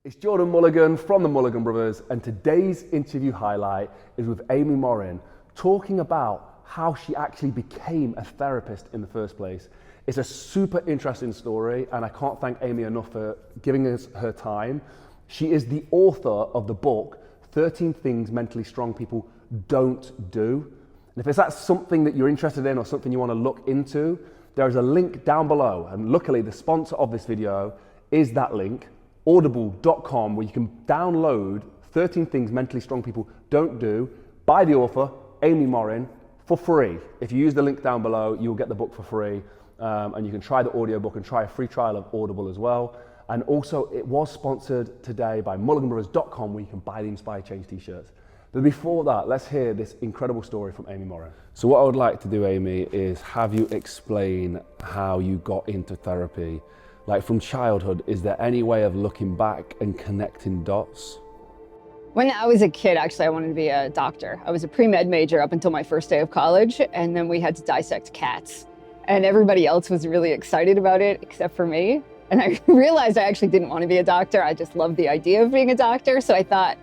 It's Jordan Mulligan from the Mulliganbrothers, and today's interview highlight is with Amy Morin, talking about how she actually became a therapist in the first place. It's a super interesting story, and I can't thank Amy enough for giving us her time. She is the author of the book, 13 Things Mentally Strong People Don't Do. And if that's something that you're interested in or something you want to look into, there is a link down below. And luckily, the sponsor of this video is that link, audible.com, where you can download 13 Things Mentally Strong People Don't Do by the author, Amy Morin, for free. If you use the link down below, you'll get the book for free. And you can try the audiobook and try a free trial of Audible as well. And also, it was sponsored today by Mulliganbrothers.com, where you can buy the Inspire Change t-shirts. But before that, let's hear this incredible story from Amy Morin. So what I would like to do, Amy, is have you explain how you got into therapy. Like from childhood, is there any way of looking back and connecting dots? When I was a kid, actually, I wanted to be a doctor. I was a pre-med major up until my first day of college, and then we had to dissect cats. And everybody else was really excited about it, except for me. And I realized I actually didn't want to be a doctor. I just loved the idea of being a doctor. So I thought,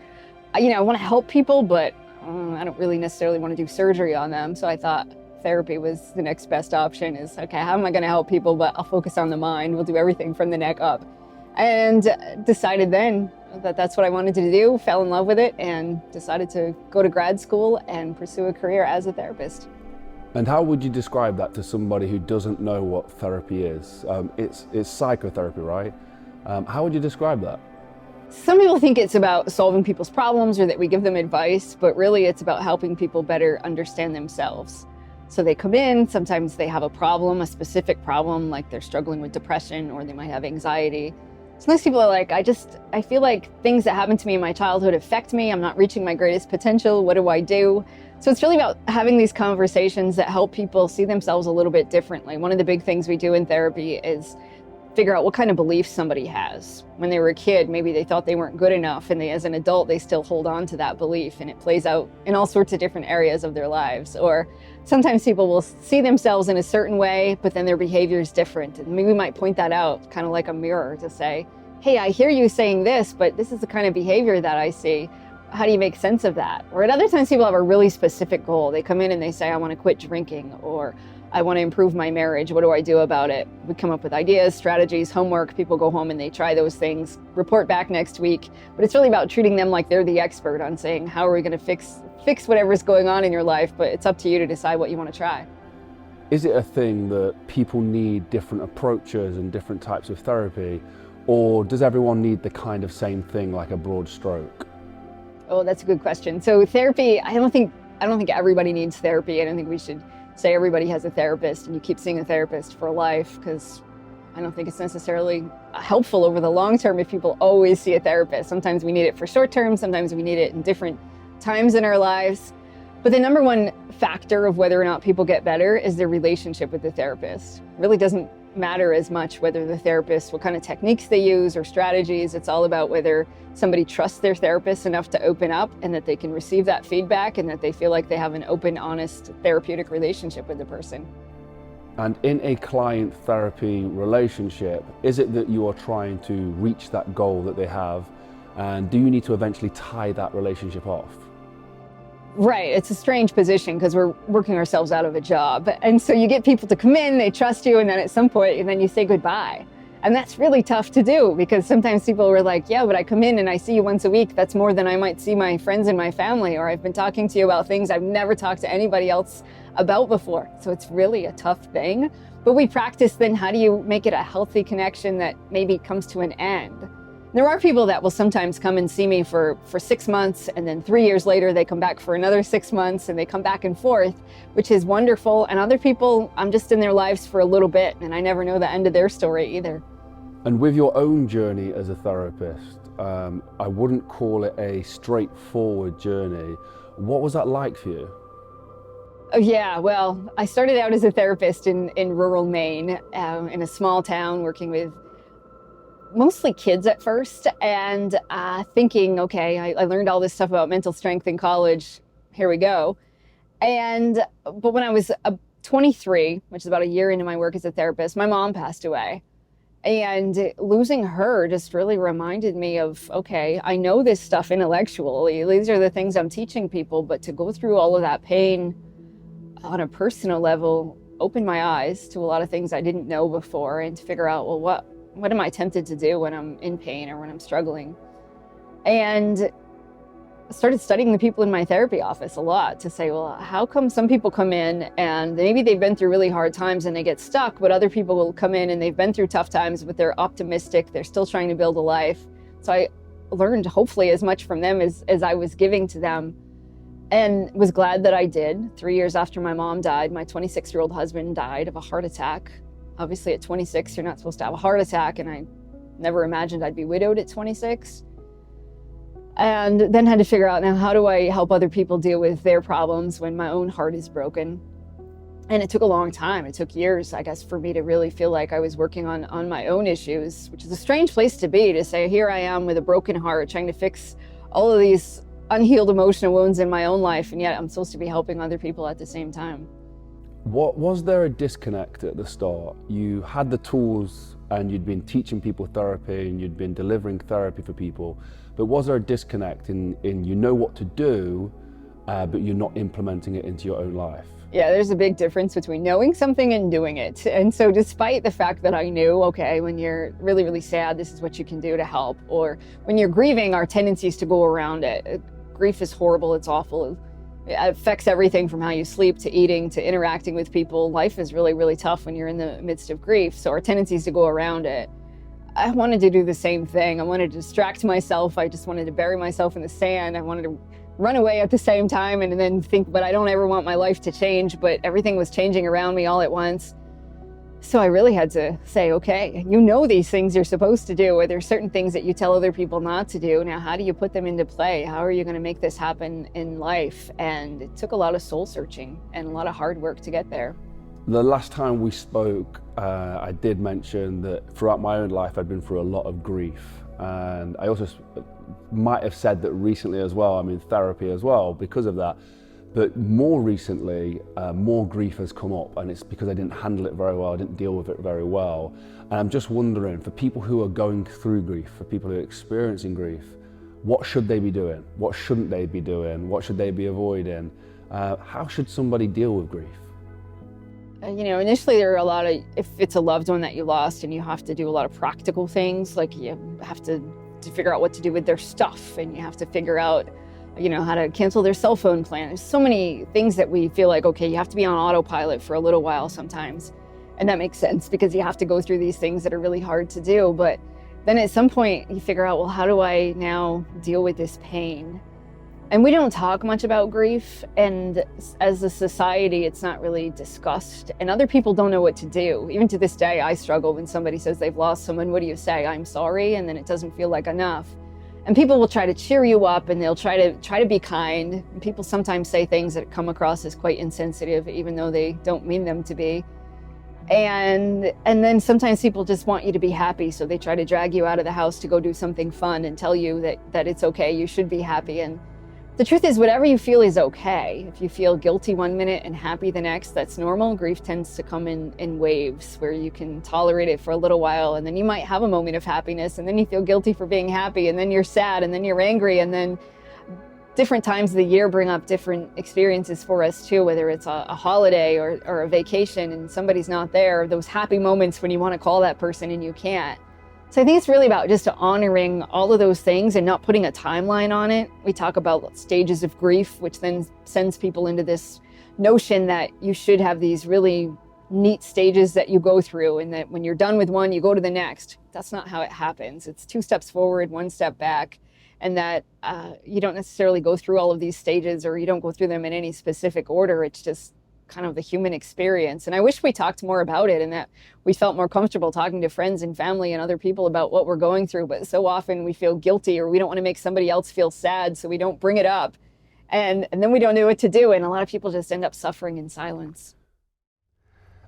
I want to help people, but I don't really necessarily want to do surgery on them. So I thought therapy was the next best option. Is, okay, how am I going to help people, but I'll focus on the mind. We'll do everything from the neck up. And decided then that that's what I wanted to do, fell in love with it, and decided to go to grad school and pursue a career as a therapist. And how would you describe that to somebody who doesn't know what therapy is? It's psychotherapy, right? How would you describe that? Some people think it's about solving people's problems or that we give them advice, but really it's about helping people better understand themselves. So they come in, sometimes they have a problem, a specific problem, like they're struggling with depression or they might have anxiety. Sometimes people are like, I feel like things that happened to me in my childhood affect me. I'm not reaching my greatest potential. What do I do? So it's really about having these conversations that help people see themselves a little bit differently. One of the big things we do in therapy is figure out what kind of beliefs somebody has. When they were a kid, maybe they thought they weren't good enough, and as an adult, they still hold on to that belief, and it plays out in all sorts of different areas of their lives. Or sometimes people will see themselves in a certain way, but then their behavior is different. And maybe we might point that out, kind of like a mirror, to say, hey, I hear you saying this, but this is the kind of behavior that I see. How do you make sense of that? Or at other times, people have a really specific goal. They come in and they say, I want to quit drinking, or I want to improve my marriage. What do I do about it? We come up with ideas, strategies, homework. People go home and they try those things, report back next week. But it's really about treating them like they're the expert on saying, how are we going to fix whatever's going on in your life? But it's up to you to decide what you want to try. Is it a thing that people need different approaches and different types of therapy? Or does everyone need the kind of same thing, like a broad stroke? Oh, that's a good question. So therapy, I don't think everybody needs therapy. I don't think we should say everybody has a therapist and you keep seeing a therapist for life, because I don't think it's necessarily helpful over the long term if people always see a therapist. Sometimes we need it for short term, sometimes we need it in different times in our lives. But the number one factor of whether or not people get better is their relationship with the therapist. It really doesn't matter as much whether the therapist, what kind of techniques they use or strategies. It's all about whether somebody trusts their therapist enough to open up and that they can receive that feedback and that they feel like they have an open, honest, therapeutic relationship with the person. And in a client therapy relationship, is it that you are trying to reach that goal that they have? And do you need to eventually tie that relationship off? Right, it's a strange position because we're working ourselves out of a job. And so you get people to come in, they trust you, and then at some point, and then you say goodbye. And that's really tough to do, because sometimes people were like, yeah, but I come in and I see you once a week. That's more than I might see my friends and my family, or I've been talking to you about things I've never talked to anybody else about before. So it's really a tough thing. But we practice then, how do you make it a healthy connection that maybe comes to an end? There are people that will sometimes come and see me for 6 months, and then 3 years later they come back for another 6 months, and they come back and forth, which is wonderful. And other people, I'm just in their lives for a little bit, and I never know the end of their story either. And with your own journey as a therapist, I wouldn't call it a straightforward journey. What was that like for you? Oh yeah, well, I started out as a therapist in rural Maine, in a small town, working with mostly kids at first, and thinking, okay, I learned all this stuff about mental strength in college, here we go. But when I was 23, which is about a year into my work as a therapist, my mom passed away. And losing her just really reminded me of, okay, I know this stuff intellectually. These are the things I'm teaching people, but to go through all of that pain on a personal level opened my eyes to a lot of things I didn't know before, and to figure out, well, what am I tempted to do when I'm in pain or when I'm struggling? And I started studying the people in my therapy office a lot to say, well, how come some people come in and maybe they've been through really hard times and they get stuck, but other people will come in and they've been through tough times, but they're optimistic, they're still trying to build a life. So I learned hopefully as much from them as I was giving to them, and was glad that I did. 3 years after my mom died, my 26-year-old husband died of a heart attack. Obviously at 26, you're not supposed to have a heart attack, and I never imagined I'd be widowed at 26. And then had to figure out, now how do I help other people deal with their problems when my own heart is broken? And it took a long time. It took years, I guess, for me to really feel like I was working on my own issues, which is a strange place to be, to say, here I am with a broken heart, trying to fix all of these unhealed emotional wounds in my own life, and yet I'm supposed to be helping other people at the same time. What was there a disconnect at the start? You had the tools and you'd been teaching people therapy and you'd been delivering therapy for people, but was there a disconnect in you know what to do, but you're not implementing it into your own life? Yeah, there's a big difference between knowing something and doing it. And so despite the fact that I knew, okay, when you're really, really sad, this is what you can do to help, or when you're grieving, our tendency is to go around it. Grief is horrible, it's awful. It affects everything from how you sleep to eating to interacting with people. Life is really, really tough when you're in the midst of grief. So our tendency is to go around it. I wanted to do the same thing. I wanted to distract myself. I just wanted to bury myself in the sand. I wanted to run away at the same time and then think, but I don't ever want my life to change. But everything was changing around me all at once. So I really had to say, okay, you know these things you're supposed to do, or there's certain things that you tell other people not to do. Now, how do you put them into play? How are you going to make this happen in life? And it took a lot of soul searching and a lot of hard work to get there. The last time we spoke, I did mention that throughout my own life, I'd been through a lot of grief. And I also might have said that recently as well, I'm in therapy as well because of that. But more recently, more grief has come up, and it's because I didn't handle it very well, I didn't deal with it very well. And I'm just wondering, for people who are going through grief, for people who are experiencing grief, what should they be doing? What shouldn't they be doing? What should they be avoiding? How should somebody deal with grief? You know, initially there are a lot of, if it's a loved one that you lost, and you have to do a lot of practical things, like you have to figure out what to do with their stuff, and you have to figure out, you know, how to cancel their cell phone plan. There's so many things that we feel like, okay, you have to be on autopilot for a little while sometimes. And that makes sense because you have to go through these things that are really hard to do. But then at some point you figure out, well, how do I now deal with this pain? And we don't talk much about grief, and as a society, it's not really discussed, and other people don't know what to do. Even to this day, I struggle when somebody says they've lost someone. What do you say? I'm sorry, and then it doesn't feel like enough. And people will try to cheer you up, and they'll try to be kind. And people sometimes say things that come across as quite insensitive, even though they don't mean them to be. And then sometimes people just want you to be happy, so they try to drag you out of the house to go do something fun and tell you that it's okay, you should be happy. And the truth is, whatever you feel is okay. If you feel guilty one minute and happy the next, that's normal. Grief tends to come in waves where you can tolerate it for a little while, and then you might have a moment of happiness, and then you feel guilty for being happy, and then you're sad, and then you're angry, and then different times of the year bring up different experiences for us too, whether it's a holiday or a vacation and somebody's not there, those happy moments when you want to call that person and you can't. So I think it's really about just honoring all of those things and not putting a timeline on it. We talk about stages of grief, which then sends people into this notion that you should have these really neat stages that you go through, and that when you're done with one, you go to the next. That's not how it happens. It's 2 steps forward, 1 step back, and that you don't necessarily go through all of these stages, or you don't go through them in any specific order. It's just kind of the human experience. And I wish we talked more about it, and that we felt more comfortable talking to friends and family and other people about what we're going through. But so often we feel guilty, or we don't want to make somebody else feel sad, so we don't bring it up. And then we don't know what to do. And a lot of people just end up suffering in silence.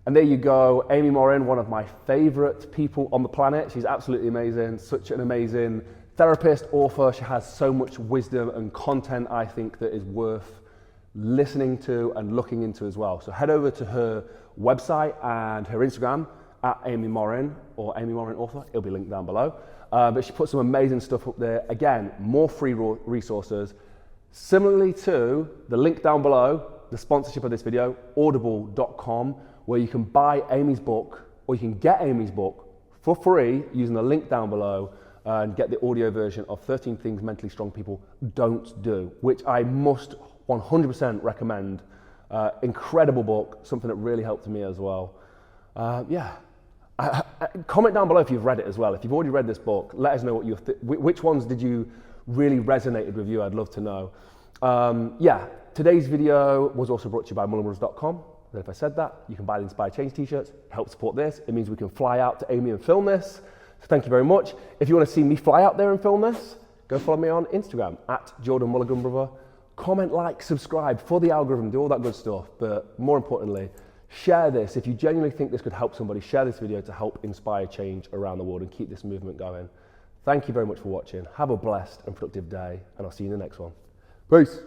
And there you go, Amy Morin, one of my favorite people on the planet. She's absolutely amazing, such an amazing therapist, author. She has so much wisdom and content, I think, that is worth listening to and looking into as well. So head over to her website and her Instagram at Amy Morin or Amy Morin Author. It'll be linked down below. But she put some amazing stuff up there. Again, more free resources. Similarly to the link down below, the sponsorship of this video, audible.com, where you can buy Amy's book, or you can get Amy's book for free using the link down below and get the audio version of 13 Things Mentally Strong People Don't Do, which I must 100% recommend. Incredible book, something that really helped me as well. Comment down below if you've read it as well. If you've already read this book, let us know what which ones did you really resonated with you. I'd love to know. Today's video was also brought to you by Mulliganbrothers.com. If I said that, you can buy the Inspire Change t-shirts, help support this. It means we can fly out to Amy and film this. So thank you very much. If you want to see me fly out there and film this, go follow me on Instagram at Jordan Mulligan Brother. Comment, like, subscribe for the algorithm, do all that good stuff. But more importantly, share this. If you genuinely think this could help somebody, share this video to help inspire change around the world and keep this movement going. Thank you very much for watching. Have a blessed and productive day, and I'll see you in the next one. Peace.